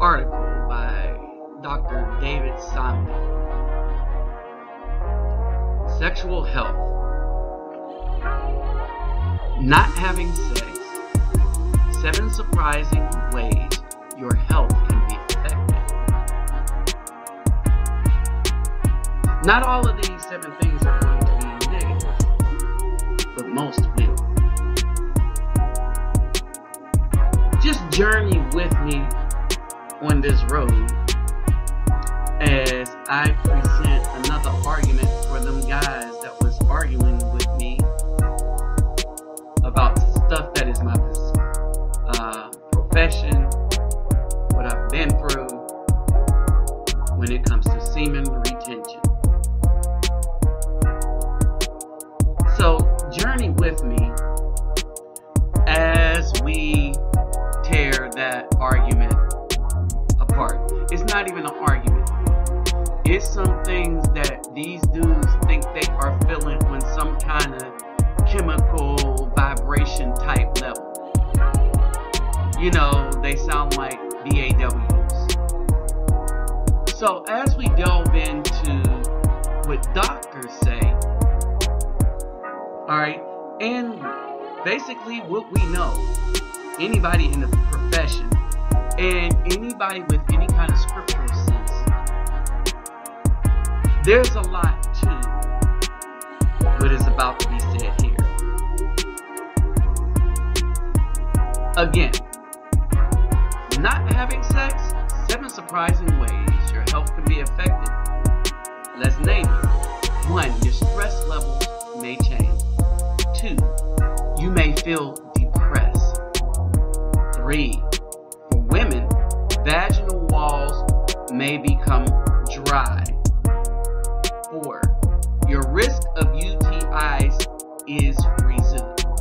article by Dr. David Simon. Sexual health. Not having sex. 7 surprising ways your health can be affected. Not all of these 7 things are going to be negative, but most will. Just journey with me on this road as I present another argument for them guys that was arguing with me about stuff that is my profession, what I've been through when it comes to semen retention. So journey with me as we tear that argument apart. It's not even an argument. It's some things that these dudes think they are feeling on some kind of chemical vibration type level. You know, they sound like BAWs. So as we delve into what doctors say, alright, and basically what we know, anybody in the profession, and anybody with any kind of scriptural sense, there's a lot to what is about to be said here. Again, not having sex, 7 surprising ways your health can be affected. Let's name it. 1, your stress levels may change. 2, you may feel depressed. 3, for women, vaginal walls may become dry. 4, your risk of UTIs is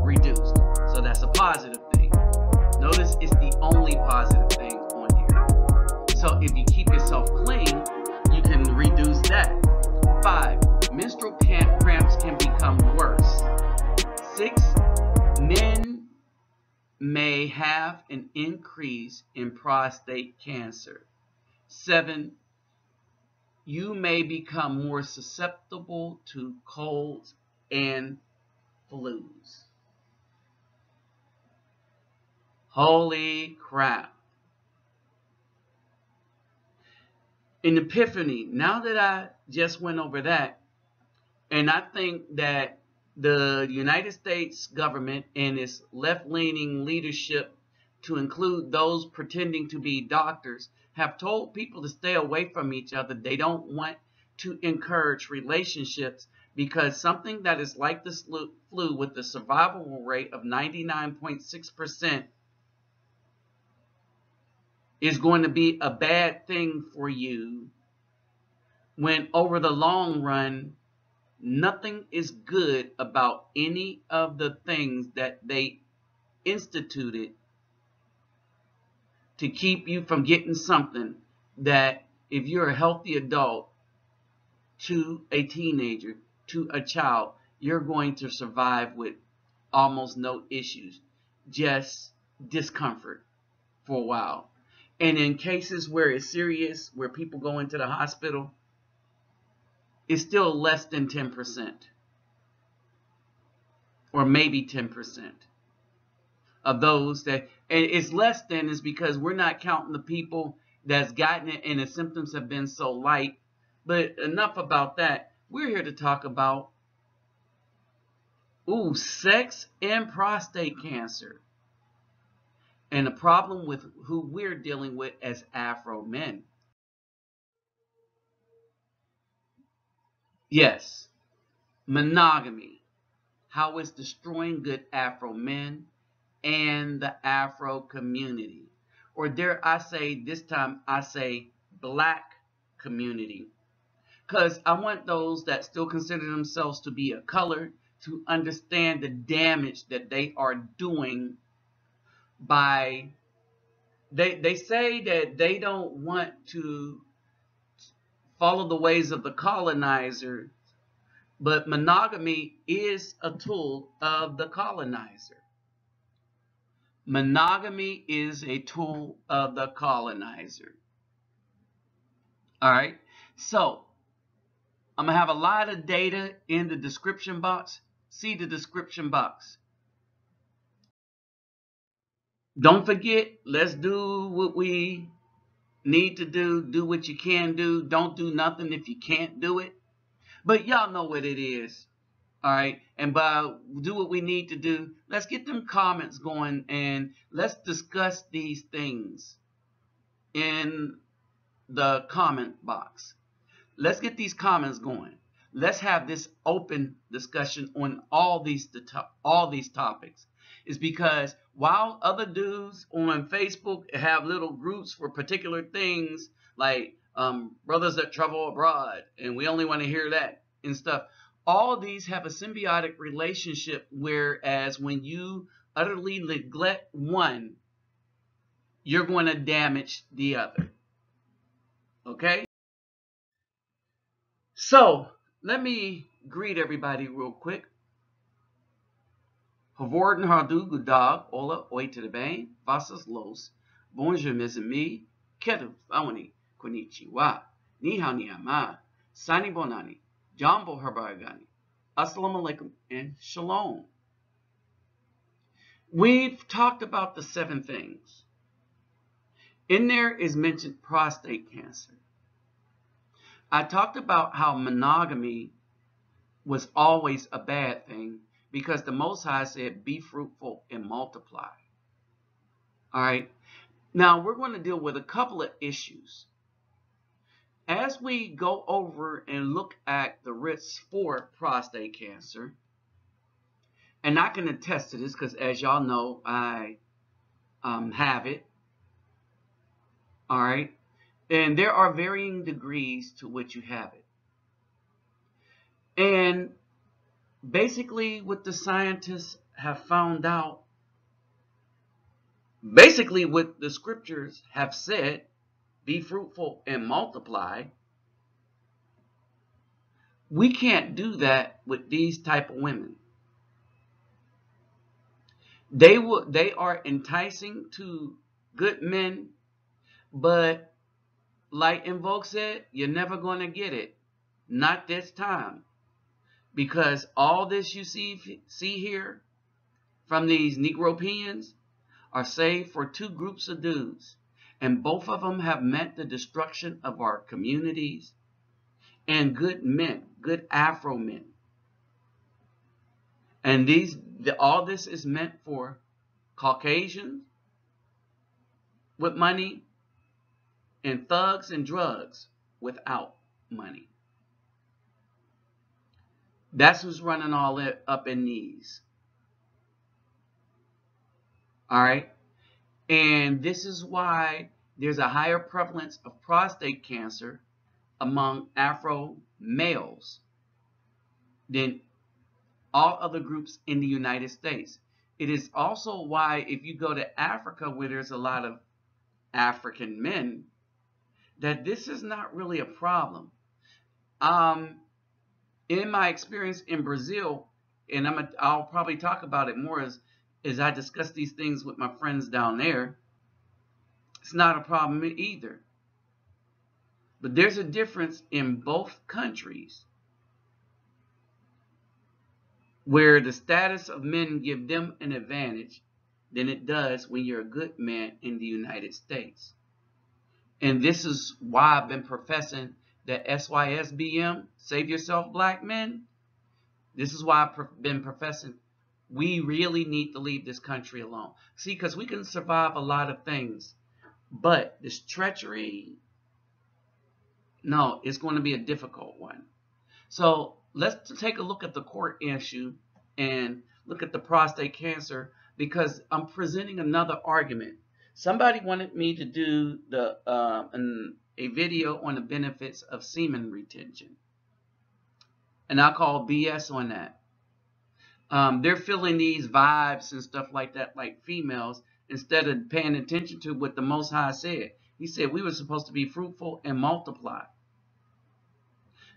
reduced. So that's a positive thing. Notice it's the only positive thing on here. So if you keep yourself clean, you can reduce that. 5, menstrual cramps can become worse. 6, men may have an increase in prostate cancer. 7, you may become more susceptible to colds and flus. Holy crap. An epiphany. Now that I just went over that, and I think that the United States government and its left-leaning leadership, to include those pretending to be doctors, have told people to stay away from each other. They don't want to encourage relationships because something that is like the flu with the survival rate of 99.6% is going to be a bad thing for you, when over the long run, nothing is good about any of the things that they instituted to keep you from getting something that, if you're a healthy adult, to a teenager, to a child, you're going to survive with almost no issues, just discomfort for a while. And in cases where it's serious, where people go into the hospital, it's still less than 10%, or maybe 10% of those that, and it's less than is because we're not counting the people that's gotten it and the symptoms have been so light. But enough about that. We're here to talk about sex and prostate cancer, and the problem with who we're dealing with as Afro men. Yes, monogamy, how it's destroying good Afro men and the Afro community. Or dare I say, this time I say black community. Because I want those that still consider themselves to be a color to understand the damage that they are doing by, they say that they don't want to follow the ways of the colonizer, but monogamy is a tool of the colonizer. Monogamy is a tool of the colonizer. All right. So I'm going to have a lot of data in the description box. See the description box. Don't forget, let's do what we need to do. Do what you can do. Don't do nothing if you can't do it. But y'all know what it is. All right. And by do what we need to do, let's get them comments going and let's discuss these things in the comment box. Let's get these comments going. Let's have this open discussion on all these topics. It's because while other dudes on Facebook have little groups for particular things like brothers that travel abroad, and we only want to hear that and stuff, all of these have a symbiotic relationship, whereas when you utterly neglect one, you're going to damage the other. Okay? So, let me greet everybody real quick. Geworden hardu gudag, ola oite de bem, vasas los, bonjour mes amis, kedu fawani, konnichiwa, ni hao ni ama, sani bonani, jambo harbaragani, assalamu alaikum, and shalom. We've talked about the 7 things. In there is mentioned prostate cancer. I talked about how monogamy was always a bad thing because the Most High said, be fruitful and multiply. All right. Now we're going to deal with a couple of issues. As we go over and look at the risks for prostate cancer, and I can attest to this because, as y'all know, I have it. All right. And there are varying degrees to which you have it. And basically what the scientists have found out, basically what the scriptures have said, be fruitful and multiply, we can't do that with these type of women. They are enticing to good men, but like Invoke said, you're never going to get it. Not this time. Because all this you see here from these Negropeans are saved for 2 groups of dudes. And both of them have meant the destruction of our communities and good men, good Afro men. And all this is meant for Caucasians with money and thugs and drugs without money. That's who's running all it up in these. All right. And this is why there's a higher prevalence of prostate cancer among Afro males than all other groups in the United States. It is also why if you go to Africa, where there's a lot of African men, that this is not really a problem. In my experience in Brazil, and I'll probably talk about it more as I discuss these things with my friends down there, it's not a problem either. But there's a difference in both countries where the status of men give them an advantage than it does when you're a good man in the United States. And this is why I've been professing that SYSBM, Save Yourself Black Men. This is why I've been professing we really need to leave this country alone. See, because we can survive a lot of things, but this treachery, no, it's going to be a difficult one. So let's take a look at the court issue and look at the prostate cancer, because I'm presenting another argument. Somebody wanted me to do a video on the benefits of semen retention, and I call BS on that. They're feeling these vibes and stuff like that, like females, instead of paying attention to what the Most High said. He said we were supposed to be fruitful and multiply.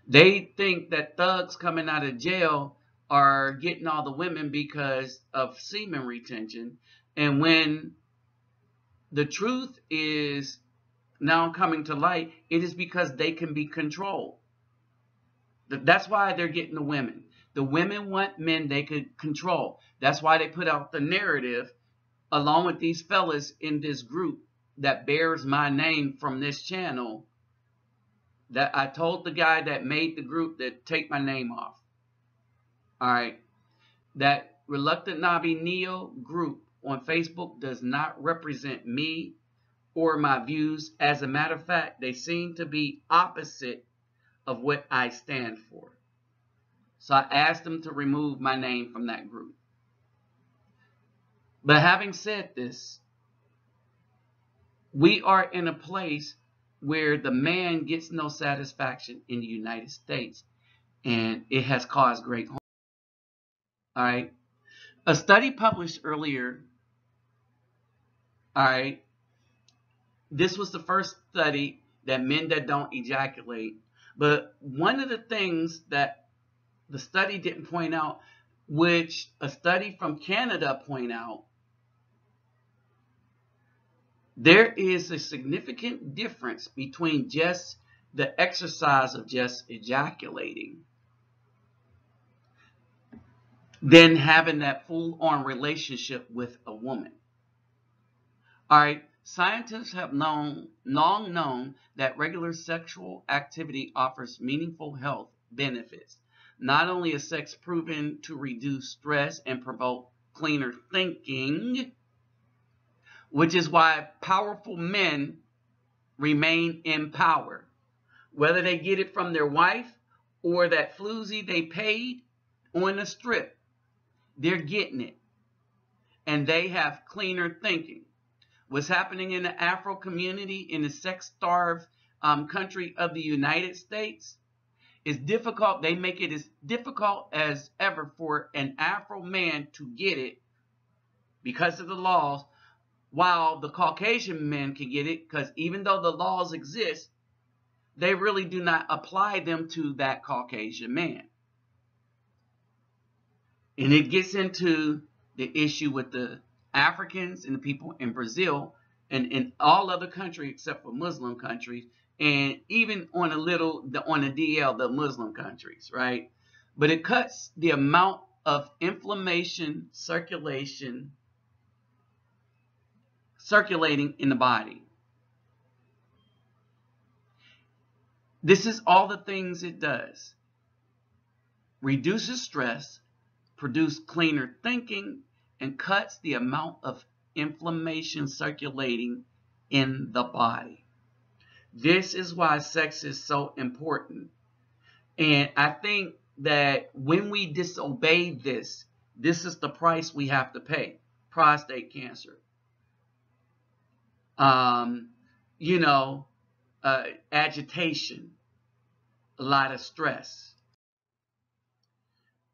They think that thugs coming out of jail are getting all the women because of semen retention. And when the truth is now coming to light, it is because they can be controlled. That's why they're getting the women. The women want men they could control. That's why they put out the narrative along with these fellas in this group that bears my name from this channel, that I told the guy that made the group that take my name off. All right. That Reluctant Nabi Neo group on Facebook does not represent me or my views. As a matter of fact, they seem to be opposite of what I stand for. So I asked them to remove my name from that group. But having said this, we are in a place where the man gets no satisfaction in the United States, and it has caused great harm. All right. A study published earlier, all right, this was the first study that men that don't ejaculate. But one of the things that the study didn't point out, which a study from Canada point out, there is a significant difference between just the exercise of just ejaculating than having that full-on relationship with a woman. All right, scientists have long known that regular sexual activity offers meaningful health benefits. Not only is sex proven to reduce stress and promote cleaner thinking, which is why powerful men remain in power, whether they get it from their wife or that floozy they paid on the strip, they're getting it, and they have cleaner thinking. What's happening in the Afro community in the sex-starved country of the United States is difficult. They make it as difficult as ever for an Afro man to get it because of the laws, while the Caucasian men can get it, because even though the laws exist, they really do not apply them to that Caucasian man. And it gets into the issue with the Africans and the people in Brazil and in all other countries except for Muslim countries, and even on the DL, the Muslim countries, right? But it cuts the amount of inflammation circulating in the body. This is all the things it does. Reduces stress, produces cleaner thinking, and cuts the amount of inflammation circulating in the body. This is why sex is so important. And I think that when we disobey this, this is the price we have to pay. Prostate cancer. Agitation, a lot of stress.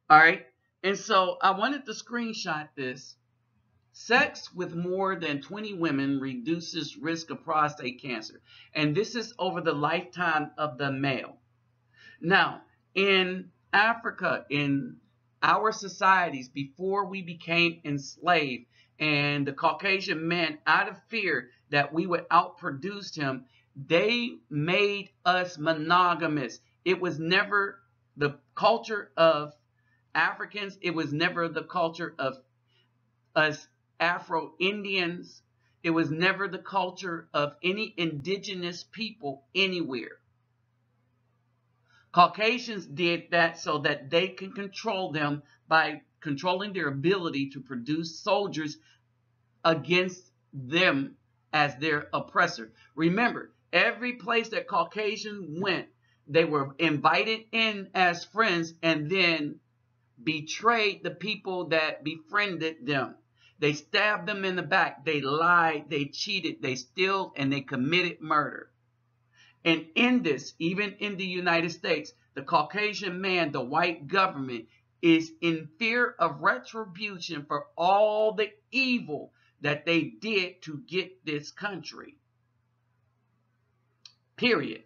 All right. And so I wanted to screenshot this. Sex with more than 20 women reduces risk of prostate cancer. And this is over the lifetime of the male. Now, in Africa, in our societies, before we became enslaved, and the Caucasian man, out of fear that we would outproduce him, they made us monogamous. It was never the culture of Africans. It was never the culture of us Afro-Indians. It was never the culture of any indigenous people anywhere. Caucasians did that so that they can control them by controlling their ability to produce soldiers against them as their oppressor. Remember, every place that Caucasians went, they were invited in as friends and then betrayed the people that befriended them. They stabbed them in the back. They lied, they cheated, they stole, and they committed murder. And in this, even in the United States, the Caucasian man, the white government, is in fear of retribution for all the evil that they did to get this country. Period.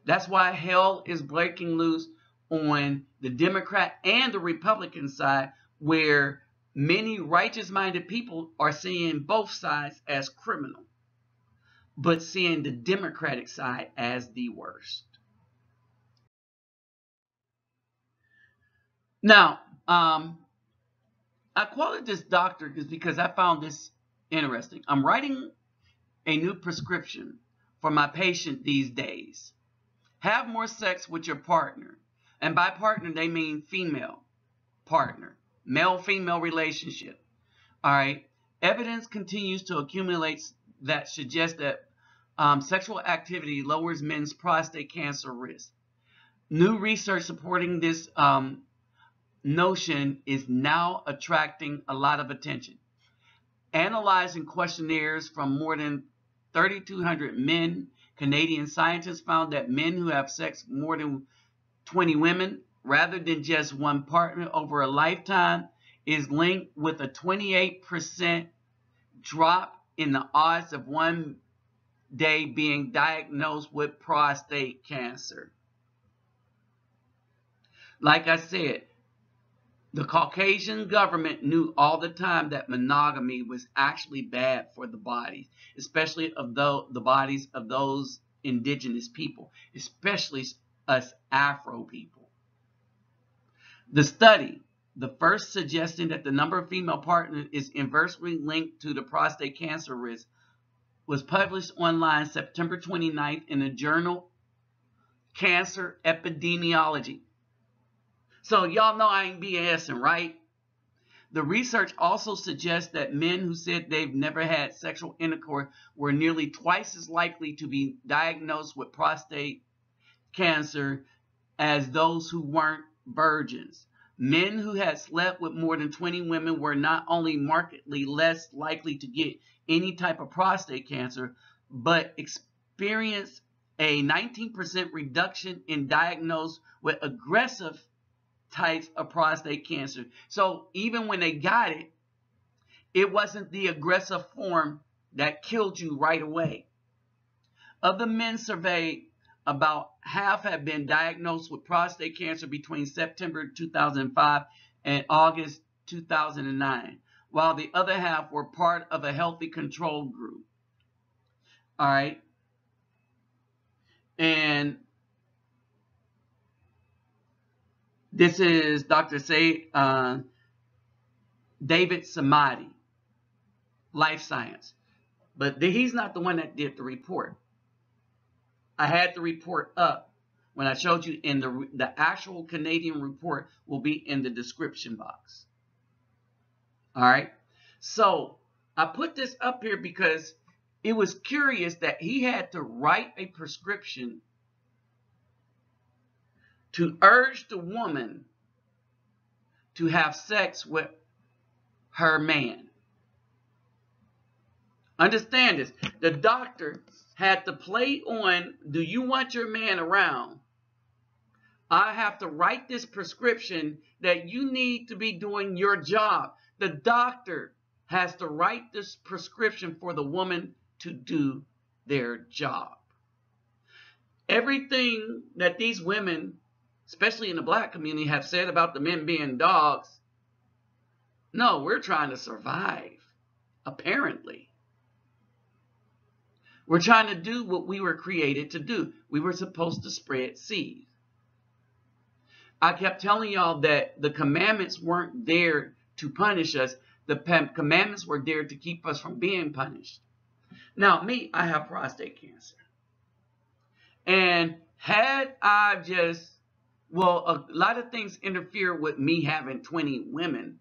That's why hell is breaking loose on the Democrat and the Republican side, where Many righteous-minded people are seeing both sides as criminal, but seeing the Democratic side as the worst. Now, I quoted this doctor because I found this interesting. I'm writing a new prescription for my patient these days. Have more sex with your partner. And by partner, they mean female partner, male-female relationship. All right. Evidence continues to accumulate that suggests that sexual activity lowers men's prostate cancer risk. New research supporting this notion is now attracting a lot of attention. Analyzing questionnaires from more than 3,200 men, Canadian scientists found that men who have sex with more than 20 women, rather than just one partner over a lifetime, is linked with a 28% drop in the odds of one day being diagnosed with prostate cancer. Like I said, the Caucasian government knew all the time that monogamy was actually bad for the bodies, especially of the bodies of those indigenous people, especially us Afro people. The study, the first suggesting that the number of female partners is inversely linked to the prostate cancer risk, was published online September 29th in the journal Cancer Epidemiology. So y'all know I ain't BSing, right? The research also suggests that men who said they've never had sexual intercourse were nearly twice as likely to be diagnosed with prostate cancer as those who weren't virgins. Men who had slept with more than 20 women were not only markedly less likely to get any type of prostate cancer, but experienced a 19% reduction in diagnosed with aggressive types of prostate cancer. So even when they got it, it wasn't the aggressive form that killed you right away. Of the men surveyed, about half had been diagnosed with prostate cancer between September 2005 and August 2009, while the other half were part of a healthy control group. All right. And this is Dr. David Samadi, Life Science. But he's not the one that did the report. I had the report up when I showed you in the actual Canadian report will be in the description box. All right. So I put this up here because it was curious that he had to write a prescription to urge the woman to have sex with her man. Understand this. The doctor had to play on, do you want your man around? I have to write this prescription that you need to be doing your job. The doctor has to write this prescription for the woman to do their job. Everything that these women, especially in the black community, have said about the men being dogs, no, we're trying to survive, apparently. We're trying to do what we were created to do. We were supposed to spread seed. I kept telling y'all that the commandments weren't there to punish us. The commandments were there to keep us from being punished. Now, me, I have prostate cancer. And had I just, well, a lot of things interfere with me having 20 women.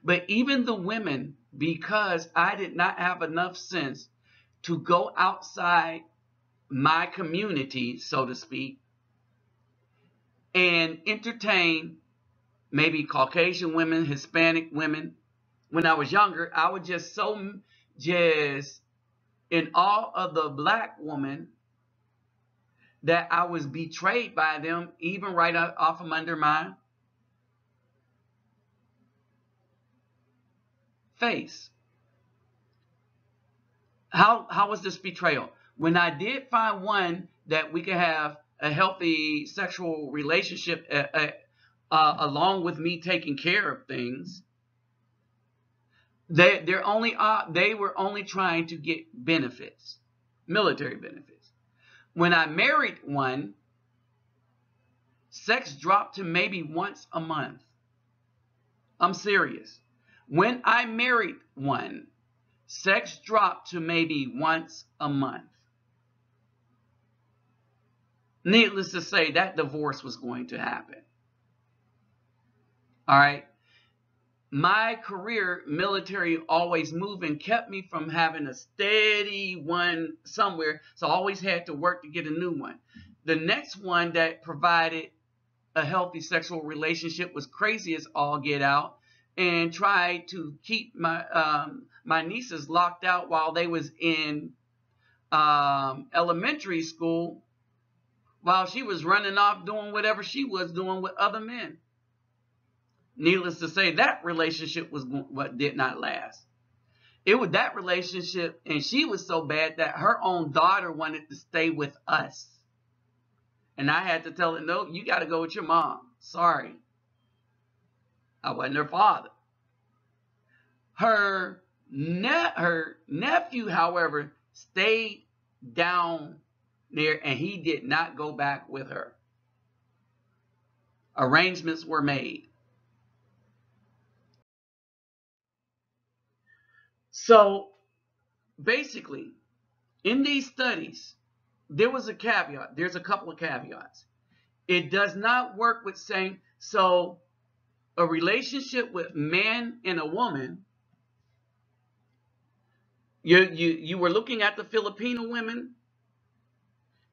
But even the women, because I did not have enough sense to go outside my community, so to speak, and entertain maybe Caucasian women, Hispanic women. When I was younger, I was just in awe of the black woman that I was betrayed by them, even right off from under my face. How was this betrayal? When I did find one that we could have a healthy sexual relationship along with me taking care of things, They were only trying to get benefits, military benefits. When I married one, sex dropped to maybe once a month. I'm serious. When I married one, sex dropped to maybe once a month. Needless to say, that divorce was going to happen. All right. My career, military, always moving, kept me from having a steady one somewhere. So I always had to work to get a new one. The next one that provided a healthy sexual relationship was crazy as all get out, and tried to keep my nieces locked out while they was in elementary school, while she was running off doing whatever she was doing with other men. Needless to say, that relationship was what did not last. It was that relationship, and she was so bad that her own daughter wanted to stay with us. And I had to tell her, no, you got to go with your mom. Sorry. I wasn't her father. Her nephew, however, stayed down there, and he did not go back with her. Arrangements were made. So basically, in these studies, there was a caveat. There's a couple of caveats. It does not work with saying, so a relationship with man and a woman, you were looking at the Filipino women,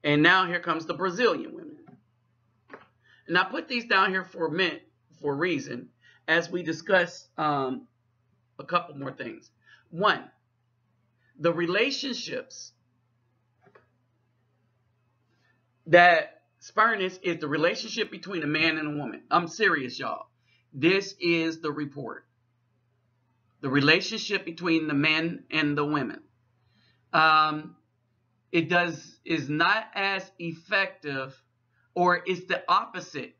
and now here comes the Brazilian women. And I put these down here for a reason, as we discuss a couple more things. One, the relationships that Spurness is the relationship between a man and a woman. I'm serious, y'all. This is the report. The relationship between the men and the women. Is not as effective, or it's the opposite.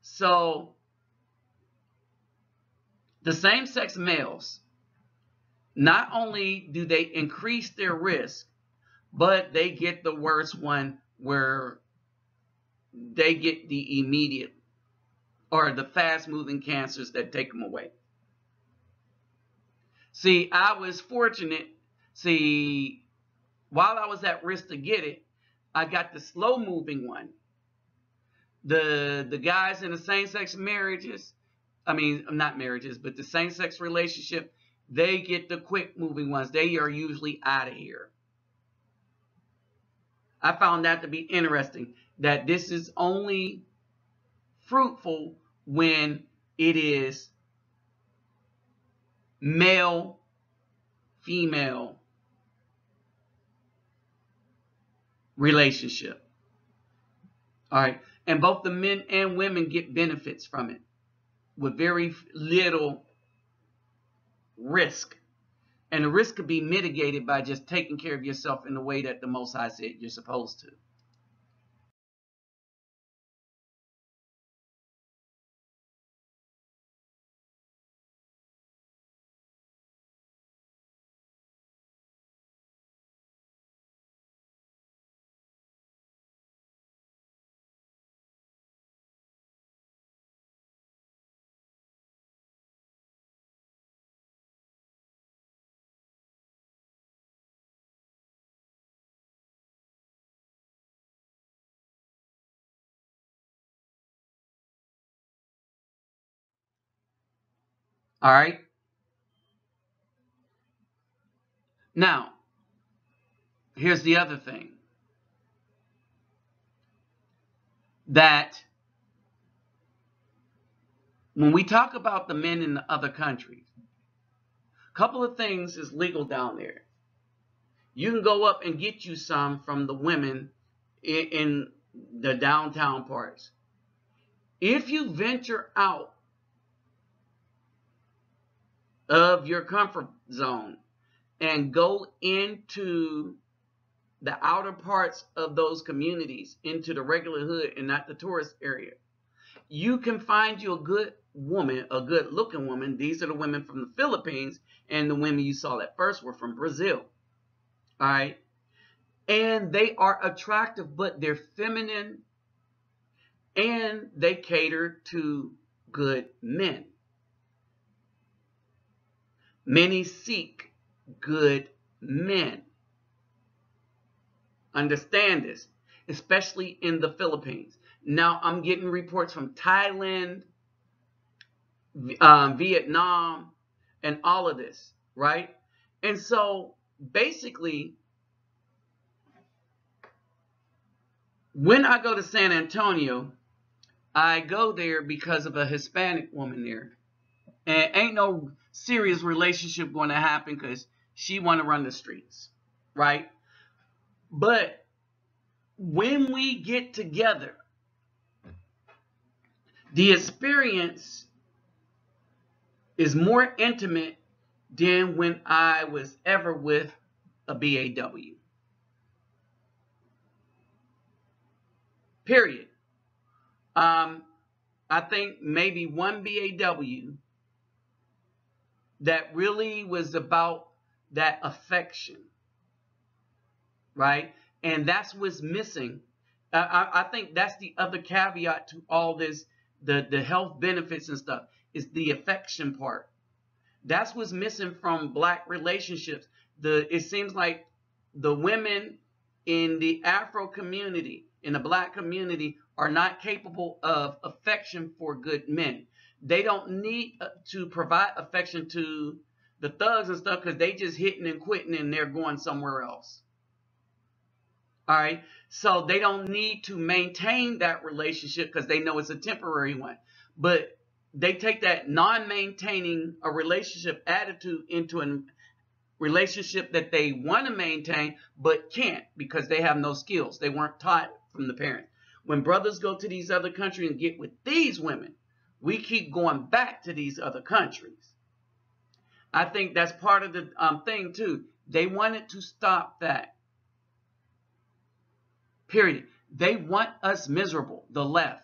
So the same-sex males, not only do they increase their risk, but they get the worst one, where they get the immediate or the fast-moving cancers that take them away. See, I was fortunate. See, while I was at risk to get it, I got the slow-moving one. The guys in the same-sex marriages, I mean, not marriages, but the same-sex relationship, they get the quick-moving ones. They are usually out of here. I found that to be interesting, that this is only fruitful when it is male, female relationship. All right. And both the men and women get benefits from it with very little risk. And the risk could be mitigated by just taking care of yourself in the way that the Most High said you're supposed to. All right. Now, here's the other thing. That when we talk about the men in the other countries, a couple of things is legal down there. You can go up and get you some from the women in the downtown parts. If you venture out of your comfort zone and go into the outer parts of those communities, into the regular hood and not the tourist area, you can find you a good woman, a good looking woman. These are the women from the Philippines, and the women you saw at first were from Brazil. All right. And they are attractive, but they're feminine, and they cater to good men. Many seek good men. Understand this, especially in the Philippines. Now, I'm getting reports from Thailand, Vietnam, and all of this, right? And so, basically, when I go to San Antonio, I go there because of a Hispanic woman there. And ain't no serious relationship going to happen because she want to run the streets, right? But when we get together, the experience is more intimate than when I was ever with a BAW. Period. I think maybe one BAW that really was about that affection, right? And that's what's missing. I think that's the other caveat to all this, the health benefits and stuff, is the affection part. That's what's missing from Black relationships. It seems like the women in the Afro community, in the Black community, are not capable of affection for good men. They don't need to provide affection to the thugs and stuff because they just hitting and quitting and they're going somewhere else. All right. So they don't need to maintain that relationship because they know it's a temporary one. But they take that non-maintaining a relationship attitude into a relationship that they want to maintain but can't because they have no skills. They weren't taught from the parents. When brothers go to these other countries and get with these women, we keep going back to these other countries. I think that's part of the thing too. They wanted to stop that. Period. They want us miserable, the left.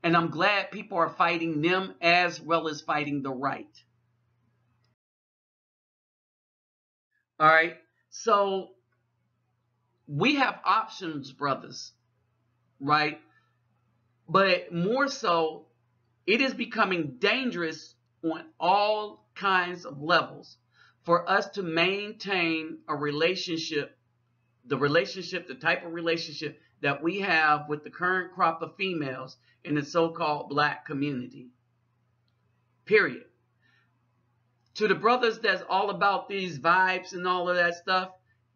And I'm glad people are fighting them as well as fighting the right. All right. So we have options, brothers, right? But more so, it is becoming dangerous on all kinds of levels for us to maintain a relationship, the type of relationship that we have with the current crop of females in the so-called Black community. Period. To the brothers that's all about these vibes and all of that stuff,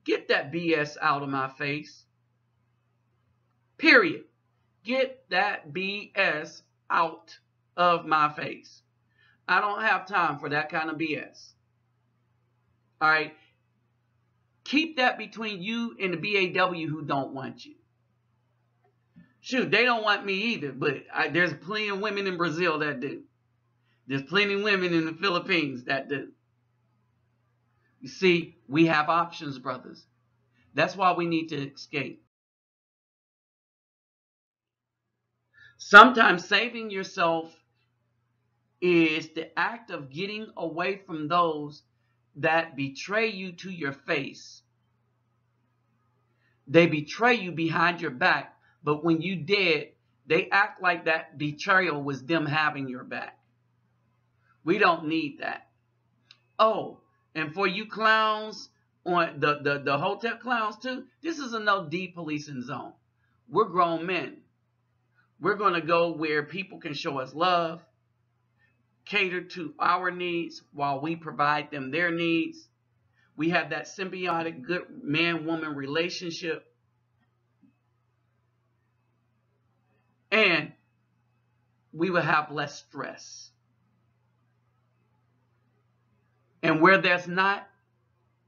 get that BS out of my face. Period. Get that BS out of my face. I don't have time for that kind of BS. All right. Keep that between you and the BAW who don't want you. Shoot, they don't want me either, but there's plenty of women in Brazil that do. There's plenty of women in the Philippines that do. You see, we have options, brothers. That's why we need to escape. Sometimes saving yourself is the act of getting away from those that betray you to your face. They betray you behind your back, but when you dead, they act like that betrayal was them having your back. We don't need that. Oh, and for you clowns, on the hotel clowns too, this is a no depolicing zone. We're grown men. We're going to go where people can show us love, cater to our needs while we provide them their needs. We have that symbiotic good man-woman relationship. And we will have less stress. And where there's not,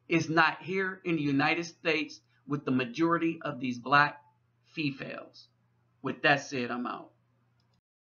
is not here in the United States with the majority of these Black females. With that said, I'm out.